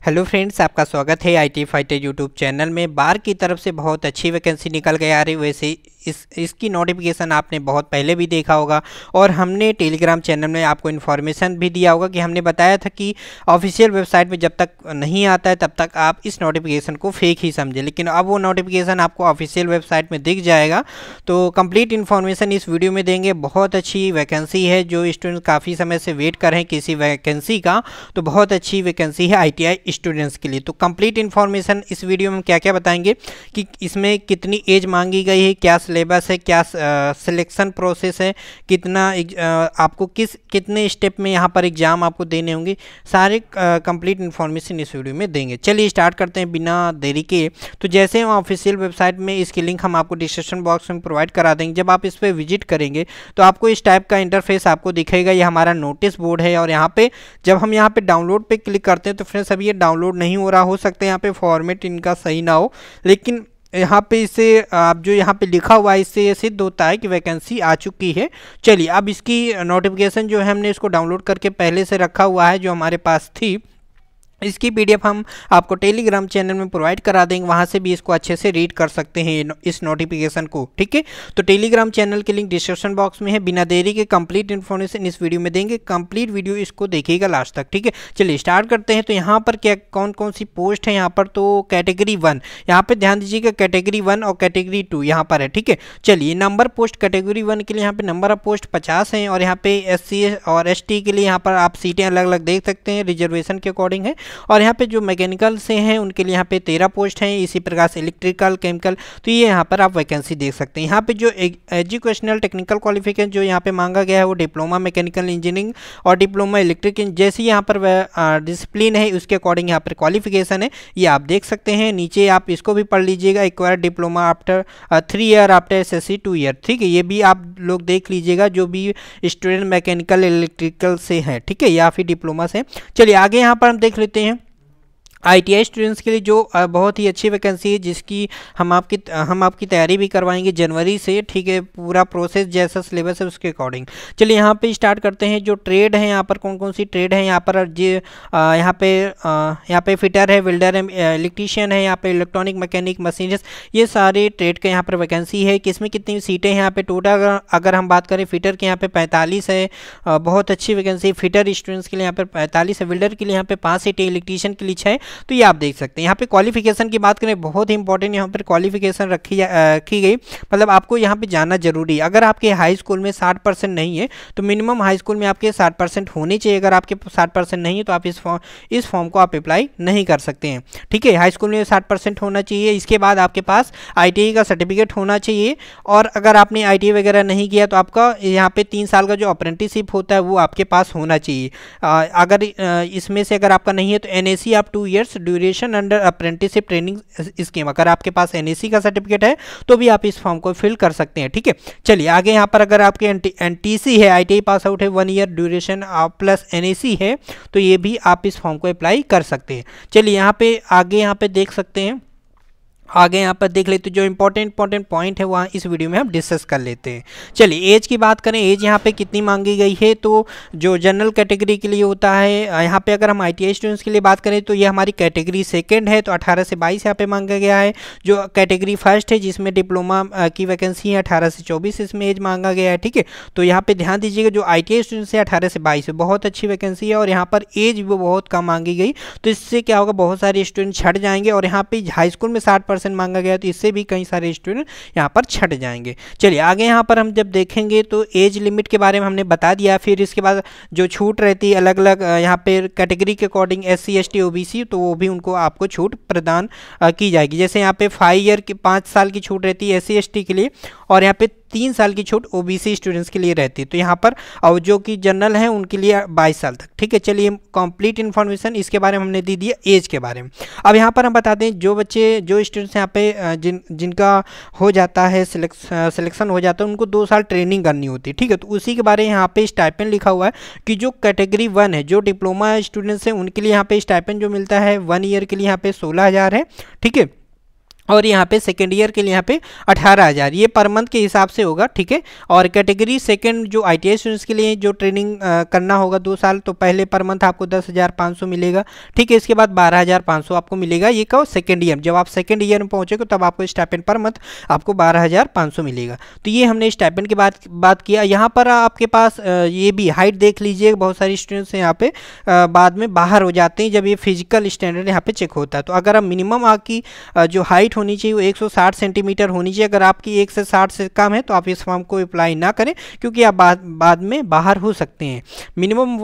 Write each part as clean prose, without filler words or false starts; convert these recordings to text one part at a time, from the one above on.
Hello friends, आपका स्वागत है IT फाइटर यूट्यूब चैनल में। बार की तरफ से बहुत अच्छी वैकेंसी निकल के आ रही। वैसे इसकी नोटिफिकेशन आपने बहुत पहले भी देखा होगा और हमने टेलीग्राम चैनल में आपको इन्फॉर्मेशन भी दिया होगा कि हमने बताया था कि ऑफिशियल वेबसाइट में जब तक नहीं आता है तब तक आप इस नोटिफिकेशन को फेक ही समझे, लेकिन अब वो नोटिफिकेशन आपको ऑफिशियल वेबसाइट में दिख जाएगा। तो कंप्लीट इन्फॉर्मेशन इस वीडियो में देंगे। बहुत अच्छी वैकेंसी है, जो स्टूडेंट काफ़ी समय से वेट कर रहे हैं किसी वैकेंसी का, तो बहुत अच्छी वैकेंसी है ITI स्टूडेंट्स के लिए। तो कंप्लीट इन्फॉर्मेशन इस वीडियो में क्या क्या बताएंगे कि इसमें कितनी एज मांगी गई है, क्या सिलेबस है, क्या सिलेक्शन प्रोसेस है, कितना आपको कितने स्टेप में यहाँ पर एग्जाम आपको देने होंगे, सारे कंप्लीट इन्फॉर्मेशन इस वीडियो में देंगे। चलिए स्टार्ट करते हैं बिना देरी के। तो जैसे हम ऑफिशियल वेबसाइट में, इसकी लिंक हम आपको डिस्क्रिप्शन बॉक्स में प्रोवाइड करा देंगे। जब आप इस पर विजिट करेंगे तो आपको इस टाइप का इंटरफेस आपको दिखेगा। ये हमारा नोटिस बोर्ड है और यहाँ पे जब हम यहाँ पे डाउनलोड पे क्लिक करते हैं तो फ्रेंड्स अभी ये डाउनलोड नहीं हो रहा, हो सकता है यहाँ पे फॉर्मेट इनका सही ना हो, लेकिन यहाँ पे इससे आप जो यहाँ पे लिखा हुआ है इससे ये सिद्ध होता है कि वैकेंसी आ चुकी है। चलिए अब इसकी नोटिफिकेशन जो है हमने इसको डाउनलोड करके पहले से रखा हुआ है, जो हमारे पास थी, इसकी PDF हम आपको टेलीग्राम चैनल में प्रोवाइड करा देंगे। वहाँ से भी इसको अच्छे से रीड कर सकते हैं इस नोटिफिकेशन को, ठीक है। तो टेलीग्राम चैनल की लिंक डिस्क्रिप्शन बॉक्स में है। बिना देरी के कंप्लीट इन्फॉर्मेशन इस वीडियो में देंगे। कंप्लीट वीडियो इसको देखिएगा लास्ट तक, ठीक है। चलिए स्टार्ट करते हैं। तो यहाँ पर क्या कौन कौन सी पोस्ट है यहाँ पर, तो कैटेगरी 1, यहाँ पर ध्यान दीजिएगा, कैटेगरी 1 और कैटेगरी 2 यहाँ पर है, ठीक है। चलिए नंबर पोस्ट कैटेगरी 1 के लिए यहाँ पे नंबर ऑफ पोस्ट 50 हैं और यहाँ पे SC और ST के लिए यहाँ पर आप सीटें अलग अलग देख सकते हैं, रिजर्वेशन के अकॉर्डिंग है। और यहाँ पे जो मैकेनिकल से हैं उनके लिए यहाँ पे 13 पोस्ट हैं। इसी प्रकार से इलेक्ट्रिकल, केमिकल, तो ये यहाँ पर आप वैकेंसी देख सकते हैं। यहाँ पे जो एजुकेशनल टेक्निकल क्वालिफिकेशन जो यहाँ पे मांगा गया है वो डिप्लोमा मैकेनिकल इंजीनियरिंग और डिप्लोमा इलेक्ट्रिक, जैसे यहाँ पर डिसिप्लिन है उसके अकॉर्डिंग यहाँ पर क्वालिफिकेशन है, ये आप देख सकते हैं। नीचे आप इसको भी पढ़ लीजिएगा, acquire diploma after 3 year, after SSC 2 year, ठीक है। ये भी आप लोग देख लीजिएगा जो भी स्टूडेंट मैकेनिकल इलेक्ट्रिकल से हैं, ठीक है, या फिर डिप्लोमा से। चलिए आगे यहाँ पर हम देख लेते हैं ITI स्टूडेंट्स के लिए जो बहुत ही अच्छी वैकेंसी है, जिसकी हम आपकी तैयारी भी करवाएंगे जनवरी से, ठीक है। पूरा प्रोसेस जैसा सिलेबस है उसके अकॉर्डिंग। चलिए यहाँ पे स्टार्ट करते हैं। जो ट्रेड है यहाँ पर कौन कौन सी ट्रेड है यहाँ पर, यहाँ पे फिटर है, वेल्डर है, इलेक्ट्रीशियन है, यहाँ पे इलेक्ट्रॉनिक मैकेनिक, मशीनिस्ट, ये सारे ट्रेड के यहाँ पर वैकेंसी है। किसमें कितनी सीटें हैं यहाँ पे टोटल अगर हम बात करें, फिटर के यहाँ पे 45 है, बहुत अच्छी वैकेंसी। फिटर स्टूडेंट्स के लिए यहाँ पर 45 है, वेल्डर के लिए यहाँ पे 5 सीटें, इलेक्ट्रीशियन के लिए 6। तो ये आप देख सकते हैं। यहाँ पे क्वालिफिकेशन की बात करें, बहुत ही इंपॉर्टेंट यहाँ पर क्वालिफिकेशन रखी गई, मतलब आपको यहाँ पे जाना जरूरी है। अगर आपके हाई स्कूल में 60% नहीं है तो मिनिमम हाई स्कूल में आपके 60% होनी चाहिए। अगर आपके 60% नहीं है तो आप इस फॉर्म को आप अप्लाई नहीं कर सकते हैं, ठीक है। हाई स्कूल में 60% होना चाहिए। इसके बाद आपके पास ITI का सर्टिफिकेट होना चाहिए, और अगर आपने ITI वगैरह नहीं किया तो आपका यहाँ पे 3 साल का जो अप्रेंटिसशिप होता है वो आपके पास होना चाहिए। अगर इसमें से अगर आपका नहीं है तो NAC आप 2 years duration under apprenticeship training scheme, अगर आपके पास NAC का सर्टिफिकेट है तो भी आप इस फॉर्म को फिल कर सकते हैं, ठीक है। चलिए आगे यहाँ पर अगर आपके NTC है, ITI पास आउट है, 1 ईयर ड्यूरेशन प्लस NAC है, तो ये भी आप इस फॉर्म को अप्लाई कर सकते हैं। चलिए यहाँ पे आगे यहाँ पे देख सकते हैं, आगे यहाँ पर देख लेते हैं जो इंपॉर्टेंट पॉइंट है वहाँ इस वीडियो में हम डिस्कस कर लेते हैं। चलिए एज की बात करें, एज यहाँ पे कितनी मांगी गई है, तो जो जनरल कैटेगरी के लिए होता है, यहाँ पे अगर हम ITI स्टूडेंट्स के लिए बात करें तो ये हमारी कैटेगरी 2 है, तो 18 से 22 यहाँ पे मांगा गया है। जो कैटेगरी 1 है जिसमें डिप्लोमा की वैकेंसी है, 18 से 24 इसमें एज मांगा गया है, ठीक है। तो यहाँ पे ध्यान दीजिएगा, जो ITI स्टूडेंट्स है 18 से 22 है, बहुत अच्छी वैकेंसी है और यहाँ पर एज भी बहुत कम मांगी गई। तो इससे क्या होगा, बहुत सारे स्टूडेंट छट जाएंगे, और यहाँ पे हाई स्कूल में 60% मांगा गया तो इससे भी कई सारे स्टूडेंट यहाँ पर छट जाएंगे। चलिए आगे यहाँ पर हम जब देखेंगे तो एज लिमिट के बारे में हमने बता दिया। फिर इसके बाद जो छूट रहती है अलग अलग यहाँ पे कैटेगरी के अकॉर्डिंग, SC ST OBC, तो वो भी उनको आपको छूट प्रदान की जाएगी। जैसे यहाँ पे 5 साल की छूट रहती है SC ST के लिए, और यहाँ पे 3 साल की छूट OBC स्टूडेंट्स के लिए रहती है। तो यहाँ पर और जो कि जनरल हैं उनके लिए 22 साल तक, ठीक है। चलिए कंप्लीट इन्फॉर्मेशन इसके बारे में हमने दे दिया एज के बारे में। अब यहाँ पर हम बताते हैं जो स्टूडेंट्स यहाँ पे जिनका हो जाता है सिलेक्शन हो जाता है, उनको 2 साल ट्रेनिंग करनी होती है, ठीक है। तो उसी के बारे में यहाँ पे स्टाइपेंड लिखा हुआ है कि जो कैटेगरी 1 है, जो डिप्लोमा स्टूडेंट्स हैं उनके लिए यहाँ पे स्टाइपेंड जो मिलता है 1 ईयर के लिए यहाँ पे 16,000 है, ठीक है। और यहाँ पे सेकेंड ईयर के लिए यहाँ पे 18,000 ये पर मंथ के हिसाब से होगा, ठीक है। और कैटेगरी सेकंड जो ITI स्टूडेंट्स के लिए जो ट्रेनिंग करना होगा 2 साल, तो पहले पर मंथ आपको 10,500 मिलेगा, ठीक है। इसके बाद 12,500 आपको मिलेगा, ये कहो सेकेंड ईयर। जब आप सेकेंड ईयर में पहुँचेगा तब आपको स्टाइपेंड पर मंथ आपको 12,500 मिलेगा। तो ये हमने स्टाइपेंड की बात किया। यहाँ पर आपके पास ये भी हाइट देख लीजिए, बहुत सारे स्टूडेंट्स यहाँ पे बाद में बाहर हो जाते हैं जब ये फिजिकल स्टैंडर्ड यहाँ पे चेक होता है। तो अगर आप मिनिमम आपकी जो हाइट होनी चाहिए वो 160 सेंटीमीटर होनी चाहिए। अगर आपकी 160 से कम है तो आप इस फॉर्म को अप्लाई ना करें, क्योंकि आप बाद में बाहर हो सकते हैं। मिनिमम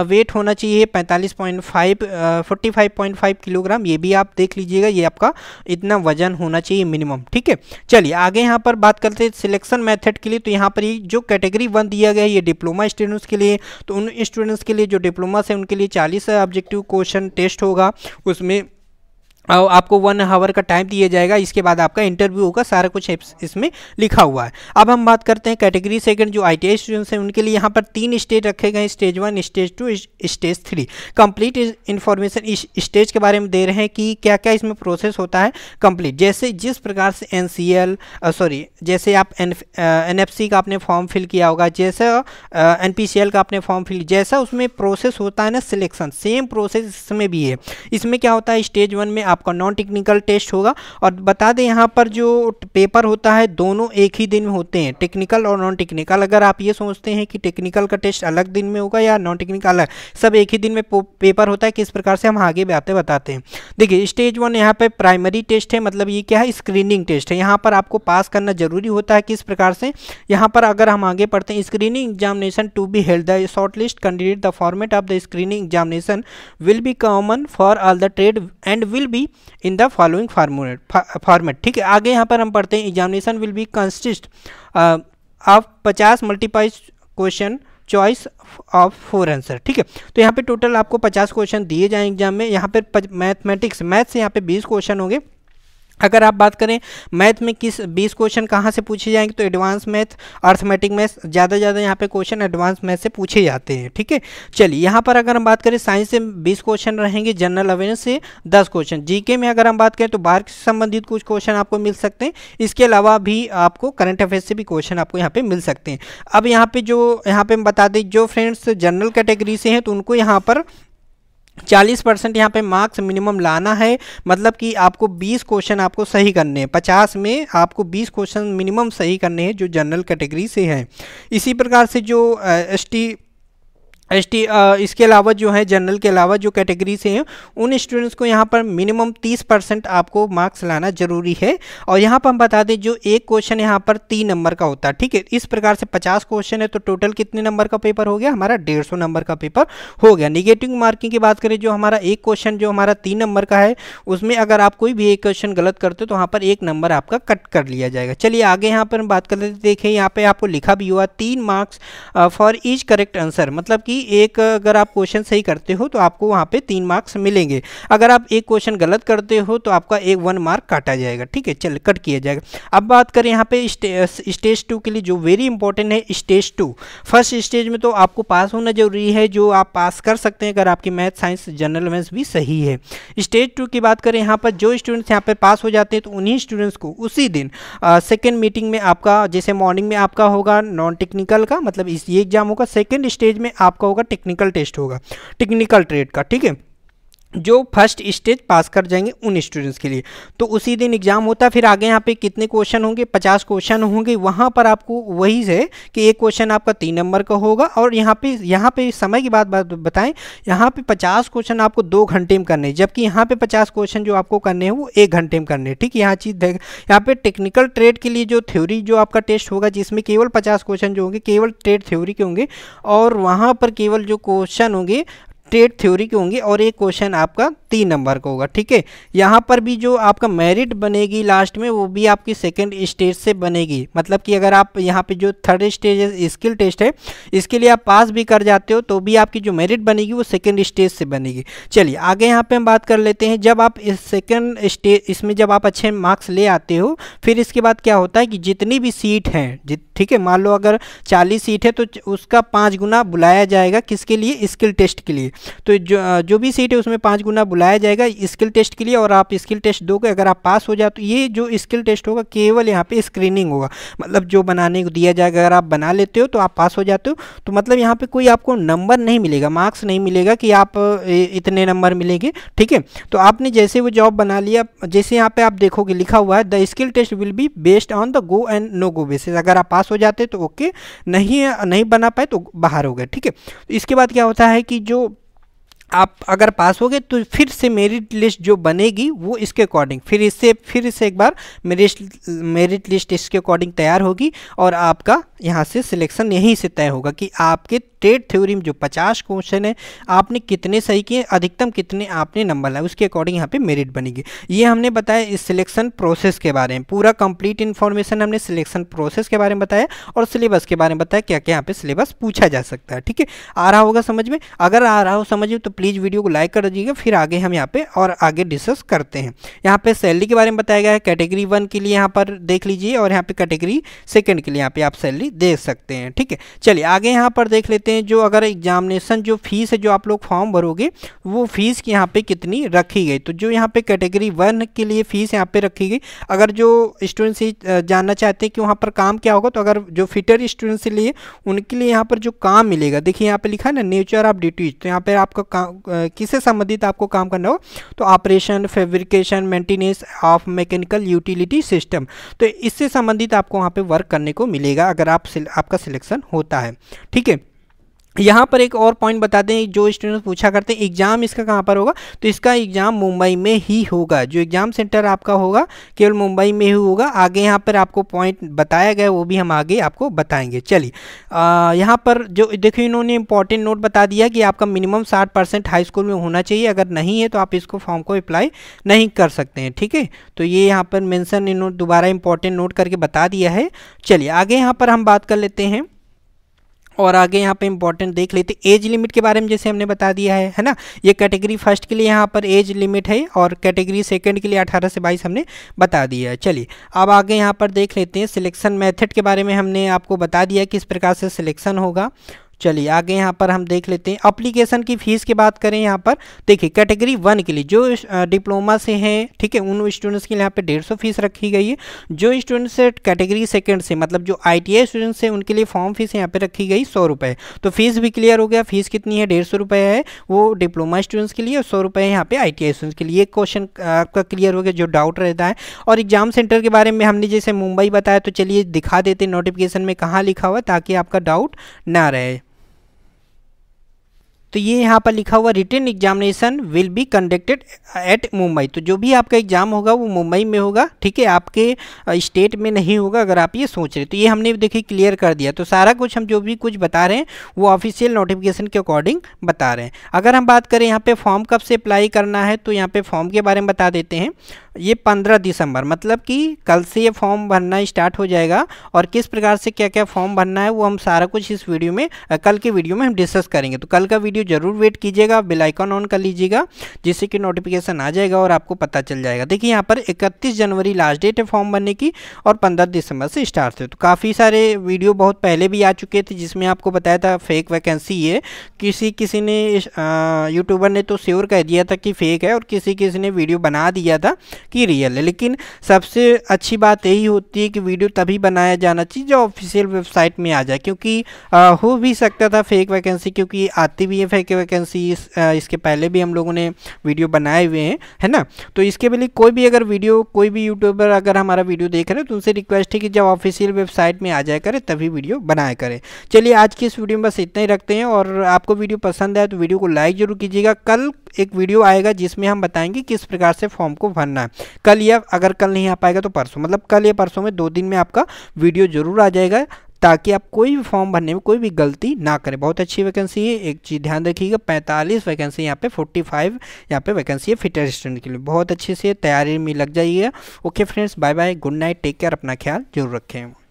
वेट होना चाहिए 45.5 किलोग्राम, ये भी आप देख लीजिएगा, ये आपका इतना वजन होना चाहिए मिनिमम, ठीक है। चलिए आगे यहाँ पर बात करते हैं सिलेक्शन मेथड के लिए। तो यहाँ पर ये जो कैटेगरी 1 दिया गया है ये डिप्लोमा स्टूडेंट्स के लिए। तो उन स्टूडेंट्स के लिए जो डिप्लोमा से उनके लिए 40 ऑब्जेक्टिव क्वेश्चन टेस्ट होगा, उसमें आपको 1 आवर का टाइम दिया जाएगा। इसके बाद आपका इंटरव्यू होगा, सारा कुछ इसमें लिखा हुआ है। अब हम बात करते हैं कैटेगरी सेकंड जो ITI स्टूडेंट्स हैं उनके लिए यहाँ पर 3 स्टेज रखे गए हैं, stage 1, stage 2, stage 3। Complete information इस स्टेज के बारे में दे रहे हैं कि क्या क्या इसमें प्रोसेस होता है कंप्लीट। जैसे जिस प्रकार से जैसे आप NFC का आपने फॉर्म फिल किया होगा, जैसा NPCL का आपने फॉर्म फिल, जैसा उसमें प्रोसेस होता है ना सिलेक्शन, सेम प्रोसेस इसमें भी है। इसमें क्या होता है, स्टेज 1 में आपका नॉन टेक्निकल टेस्ट होगा। और बता दें यहाँ पर जो पेपर होता है दोनों एक ही दिन में होते हैं, टेक्निकल और नॉन टेक्निकल। अगर आप ये सोचते हैं कि टेक्निकल का टेस्ट अलग दिन में होगा या नॉन टेक्निकल अलग, सब एक ही दिन में पेपर होता है। किस प्रकार से हम आगे बताते हैं। देखिए स्टेज 1 यहाँ पे प्राइमरी टेस्ट है, मतलब ये क्या है, स्क्रीनिंग टेस्ट है। यहाँ पर आपको पास करना जरूरी होता है। किस प्रकार से, यहाँ पर अगर हम आगे पढ़ते हैं, screening examination to be held the short list candidate the format of the screening examination will be common for all the trade and will be in the following format, ठीक है। आगे यहाँ पर हम पढ़ते हैं examination will be consist of 50 multiple question choice of 4 answer, ठीक है। तो यहाँ पे टोटल आपको 50 क्वेश्चन दिए जाएंगे एग्जाम में। यहाँ पे मैथ से यहाँ पे 20 क्वेश्चन होंगे। अगर आप बात करें मैथ में किस 20 क्वेश्चन कहाँ से पूछे जाएंगे, तो एडवांस मैथ, अर्थमेटिक मैथ, ज़्यादा यहाँ पे क्वेश्चन एडवांस मैथ से पूछे जाते हैं, ठीक है। चलिए यहाँ पर अगर हम बात करें साइंस से 20 क्वेश्चन रहेंगे, जनरल अवेयरनेस से 10 क्वेश्चन, जीके में अगर हम बात करें तो बाहर से संबंधित कुछ क्वेश्चन आपको मिल सकते हैं। इसके अलावा भी आपको करंट अफेयर्स से भी क्वेश्चन आपको यहाँ पे मिल सकते हैं। अब यहाँ पे हम बता दें जो फ्रेंड्स जनरल कैटेगरी से हैं तो उनको यहाँ पर 40% यहाँ पे मार्क्स मिनिमम लाना है। मतलब कि आपको 20 क्वेश्चन आपको सही करने हैं, 50 में आपको 20 क्वेश्चन मिनिमम सही करने हैं जो जनरल कैटेगरी से हैं। इसी प्रकार से जो इसके अलावा जो है जनरल के अलावा जो कैटेगरी से हैं उन स्टूडेंट्स को यहाँ पर मिनिमम 30% आपको मार्क्स लाना जरूरी है। और यहाँ पर हम बता दें जो एक क्वेश्चन यहाँ पर 3 नंबर का होता है, ठीक है। इस प्रकार से 50 क्वेश्चन है तो टोटल कितने नंबर का पेपर हो गया, हमारा 150 नंबर का पेपर हो गया। निगेटिव मार्किंग की बात करें, जो हमारा एक क्वेश्चन जो हमारा 3 नंबर का है उसमें अगर आप कोई भी एक क्वेश्चन गलत करते हो तो वहाँ पर 1 नंबर आपका कट कर लिया जाएगा। चलिए आगे यहाँ पर हम बात कर लेते, देखिए यहाँ पे आपको लिखा भी हुआ 3 marks for each correct answer, मतलब कि एक अगर आप क्वेश्चन सही करते हो तो आपको वहाँ पे 3 मार्क्स मिलेंगे। अगर आप एक क्वेश्चन गलत करते हो तो आपका 1 मार्क काटा जाएगा, ठीक है, चल कट किया जाएगा। अब बात करें यहाँ पे स्टेज 2 के लिए, जो वेरी इंपॉर्टेंट है स्टेज 2। फर्स्ट स्टेज में तो आपको पास होना जरूरी है, जो आप पास कर सकते हैं अगर आपकी मैथ, साइंस, जनरल अवेयरनेस भी सही है। स्टेज 2 की बात करें, यहाँ पर जो स्टूडेंट्स यहाँ पे पास हो जाते हैं तो उन्हीं स्टूडेंट्स को उसी दिन सेकेंड मीटिंग में आपका, जैसे मॉर्निंग में आपका होगा नॉन टेक्निकल का, मतलब ये एग्जाम होगा, सेकेंड स्टेज में आपका होगा टेक्निकल टेस्ट होगा, टेक्निकल ट्रेड का, ठीक है। जो फर्स्ट स्टेज पास कर जाएंगे उन स्टूडेंट्स के लिए तो उसी दिन एग्जाम होता है। फिर आगे यहाँ पे कितने क्वेश्चन होंगे, 50 क्वेश्चन होंगे। वहाँ पर आपको वही है कि एक क्वेश्चन आपका 3 नंबर का होगा। और यहाँ पे समय की बात बताएं, यहाँ पे 50 क्वेश्चन आपको 2 घंटे में करने हैं, जबकि यहाँ पे 50 क्वेश्चन जो आपको करने हैं वो 1 घंटे में करने हैं, ठीक है। यहाँ चीज़ देख, यहाँ पे टेक्निकल ट्रेड के लिए जो थ्योरी जो आपका टेस्ट होगा, जिसमें केवल 50 क्वेश्चन जो होंगे केवल ट्रेड थ्योरी के होंगे, और वहाँ पर केवल जो क्वेश्चन होंगे ट्रेड थ्योरी के होंगे, और एक क्वेश्चन आपका 3 नंबर का होगा, ठीक है। यहाँ पर भी जो आपका मेरिट बनेगी लास्ट में वो भी आपकी सेकंड स्टेज से बनेगी। मतलब कि अगर आप यहाँ पे जो थर्ड स्टेज है स्किल टेस्ट है, इसके लिए आप पास भी कर जाते हो तो भी आपकी जो मेरिट बनेगी वो सेकंड स्टेज से बनेगी। चलिए आगे यहाँ पे हम बात कर लेते हैं। जब आप इस सेकंड स्टेज, इसमें जब आप अच्छे मार्क्स ले आते हो, फिर इसके बाद क्या होता है कि जितनी भी सीट हैं, ठीक है, मान लो अगर 40 सीट है तो उसका 5 गुना बुलाया जाएगा, किसके लिए, स्किल टेस्ट के लिए। तो जो भी सीट है उसमें 5 गुना बुलाया जाएगा स्किल टेस्ट के लिए, और आप स्किल टेस्ट दोगे, अगर आप पास हो जाए तो ये जो स्किल टेस्ट होगा केवल यहाँ पे स्क्रीनिंग होगा, मतलब जो बनाने को दिया जाएगा अगर आप बना लेते हो तो आप पास हो जाते हो, तो मतलब यहाँ पे कोई आपको नंबर नहीं मिलेगा, मार्क्स नहीं मिलेगा कि आप इतने नंबर मिलेंगे, ठीक है। तो आपने जैसे वो जॉब बना लिया, जैसे यहाँ पे आप देखोगे लिखा हुआ है the skill test will be based on the go and no go basis, अगर आप पास हो जाते तो ओके, नहीं बना पाए तो बाहर हो गए, ठीक है। इसके बाद क्या होता है कि जो आप अगर पास हो गए तो फिर से मेरिट लिस्ट जो बनेगी वो इसके अकॉर्डिंग फिर इससे एक बार मेरिट लिस्ट इसके अकॉर्डिंग तैयार होगी, और आपका यहाँ से सिलेक्शन यहीं से तय होगा कि आपके टेट थ्योरी में जो 50 क्वेश्चन है आपने कितने सही किए, अधिकतम कितने आपने नंबर लाए, उसके अकॉर्डिंग यहाँ पे मेरिट बनेगी। ये हमने बताया इस सिलेक्शन प्रोसेस के बारे में, पूरा कंप्लीट इन्फॉर्मेशन हमने सिलेक्शन प्रोसेस के बारे में बताया और सिलेबस के बारे में बताया, क्या क्या यहाँ पे सिलेबस पूछा जा सकता है, ठीक है। आ रहा होगा समझ में? अगर आ रहा हो समझ में तो प्लीज़ वीडियो को लाइक कर दीजिएगा, फिर आगे हम यहाँ पे और आगे डिस्कस करते हैं। यहाँ पे सैलरी के बारे में बताया गया है, कैटेगरी 1 के लिए यहाँ पर देख लीजिए, और यहाँ पे कैटेगरी 2 के लिए यहाँ पे आप सैलरी दे सकते हैं, ठीक है। चलिए आगे यहाँ पर देख लेते हैं, जो अगर एग्जामिनेशन जो फीस है जो आप लोग फॉर्म भरोगे वो फीस यहाँ पे कितनी रखी गई, तो जो यहाँ पे कैटेगरी 1 के लिए फीस यहाँ पे रखी गई, अगर जो स्टूडेंट्स जानना चाहते हैं कि वहाँ पर काम क्या होगा, तो अगर जो फिटर स्टूडेंट्स लिए उनके लिए यहाँ पर जो काम मिलेगा, देखिए यहाँ पे लिखा है ना नेचर ऑफ ड्यूटीज, तो यहाँ पे आपका काम किससे संबंधित आपको काम करना हो, तो operation, fabrication, maintenance of mechanical utility system, तो इससे संबंधित आपको वहाँ पे वर्क करने को मिलेगा अगर आपका सिलेक्शन होता है, ठीक है। यहाँ पर एक और पॉइंट बता दें, जो स्टूडेंट्स पूछा करते हैं एग्जाम इसका कहाँ पर होगा, तो इसका एग्जाम मुंबई में ही होगा, जो एग्जाम सेंटर आपका होगा केवल मुंबई में ही होगा। आगे यहाँ पर आपको पॉइंट बताया गया वो भी हम आगे आपको बताएंगे। चलिए यहाँ पर जो देखिए इन्होंने इंपॉर्टेंट नोट बता दिया कि आपका मिनिमम 60% हाई स्कूल में होना चाहिए, अगर नहीं है तो आप इसको फॉर्म को अप्लाई नहीं कर सकते हैं, ठीक है। तो ये यहाँ पर मेंशन इन्होंने दोबारा इंपॉर्टेंट नोट करके बता दिया है। चलिए आगे यहाँ पर हम बात कर लेते हैं, और आगे यहाँ पे इंपॉर्टेंट देख लेते एज लिमिट के बारे में, जैसे हमने बता दिया है ना। ये कैटेगरी 1 के लिए यहाँ पर एज लिमिट है, और कैटेगरी 2 के लिए 18 से 22 हमने बता दिया है। चलिए अब आगे यहाँ पर देख लेते हैं, सिलेक्शन मेथड के बारे में हमने आपको बता दिया किस प्रकार से सिलेक्शन होगा। चलिए आगे यहाँ पर हम देख लेते हैं एप्लीकेशन की फ़ीस की बात करें। यहाँ पर देखिए कैटेगरी 1 के लिए जो डिप्लोमा से हैं, ठीक है, उन स्टूडेंट्स के लिए यहाँ पे 150 फीस रखी गई है। जो स्टूडेंट्स कैटेगरी 2 से मतलब जो ITI स्टूडेंट्स हैं उनके लिए फॉर्म फीस यहाँ पे रखी गई 100 रुपये। तो फीस भी क्लियर हो गया, फीस कितनी है, 150 रुपये है वो डिप्लोमा स्टूडेंट्स के लिए, और 100 रुपये यहाँ पे ITI स्टूडेंट्स के लिए। एक क्वेश्चन आपका क्लियर हो गया जो डाउट रहता है। और एग्जाम सेंटर के बारे में हमने जैसे मुंबई बताया, तो चलिए दिखा देते नोटिफिकेशन में कहाँ लिखा हुआ ताकि आपका डाउट ना रहे। तो ये यहाँ पर लिखा हुआ written examination will be conducted at Mumbai, तो जो भी आपका एग्जाम होगा वो मुंबई में होगा, ठीक है, आपके स्टेट में नहीं होगा, अगर आप ये सोच रहे। तो ये हमने देखिए क्लियर कर दिया। तो सारा कुछ हम जो भी कुछ बता रहे हैं वो ऑफिशियल नोटिफिकेशन के अकॉर्डिंग बता रहे हैं। अगर हम बात करें यहाँ पे फॉर्म कब से अप्लाई करना है, तो यहाँ पे फॉर्म के बारे में बता देते हैं। ये 15 दिसंबर मतलब कि कल से ये फॉर्म भरना स्टार्ट हो जाएगा, और किस प्रकार से क्या क्या फॉर्म भरना है वो हम सारा कुछ इस वीडियो में कल के वीडियो में हम डिस्कस करेंगे। तो कल का वीडियो जरूर वेट कीजिएगा, बेल आइकन ऑन कर लीजिएगा जिससे कि नोटिफिकेशन आ जाएगा और आपको पता चल जाएगा। देखिए यहाँ पर 31 जनवरी लास्ट डेट है फॉर्म भरने की, और 15 दिसंबर से स्टार्ट है। तो काफ़ी सारे वीडियो बहुत पहले भी आ चुके थे जिसमें आपको बताया था फेक वैकेंसी है, किसी ने यूट्यूबर ने तो श्योर कह दिया था कि फेक है, और किसी ने वीडियो बना दिया था कि रियल है। लेकिन सबसे अच्छी बात यही होती है कि वीडियो तभी बनाया जाना चाहिए जो ऑफिशियल वेबसाइट में आ जाए, क्योंकि हो भी सकता था फेक वैकेंसी, क्योंकि आती भी है फेक वैकेंसी, इसके पहले भी हम लोगों ने वीडियो बनाए हुए हैं, है ना। तो इसके लिए कोई भी अगर वीडियो, कोई भी यूट्यूबर अगर हमारा वीडियो देख रहे हैं तो उनसे रिक्वेस्ट है कि जब ऑफिशियल वेबसाइट में आ जाए करे तभी वीडियो बनाया करें। चलिए आज की इस वीडियो में बस इतना ही रखते हैं, और आपको वीडियो पसंद आए तो वीडियो को लाइक जरूर कीजिएगा। कल एक वीडियो आएगा जिसमें हम बताएंगे किस प्रकार से फॉर्म को भरना है। कल, या अगर कल नहीं आ पाएगा तो परसों, मतलब कल या परसों में 2 दिन में आपका वीडियो जरूर आ जाएगा, ताकि आप कोई भी फॉर्म भरने में कोई भी गलती ना करें। बहुत अच्छी वैकेंसी है, एक चीज़ ध्यान रखिएगा, 45 वैकेंसी यहाँ पे, 45 यहाँ पे वैकेंसी है फिटर स्टूडेंट के लिए। बहुत अच्छे से तैयारी में लग जाइएगा। Okay friends, bye bye, good night, take care, अपना ख्याल जरूर रखें।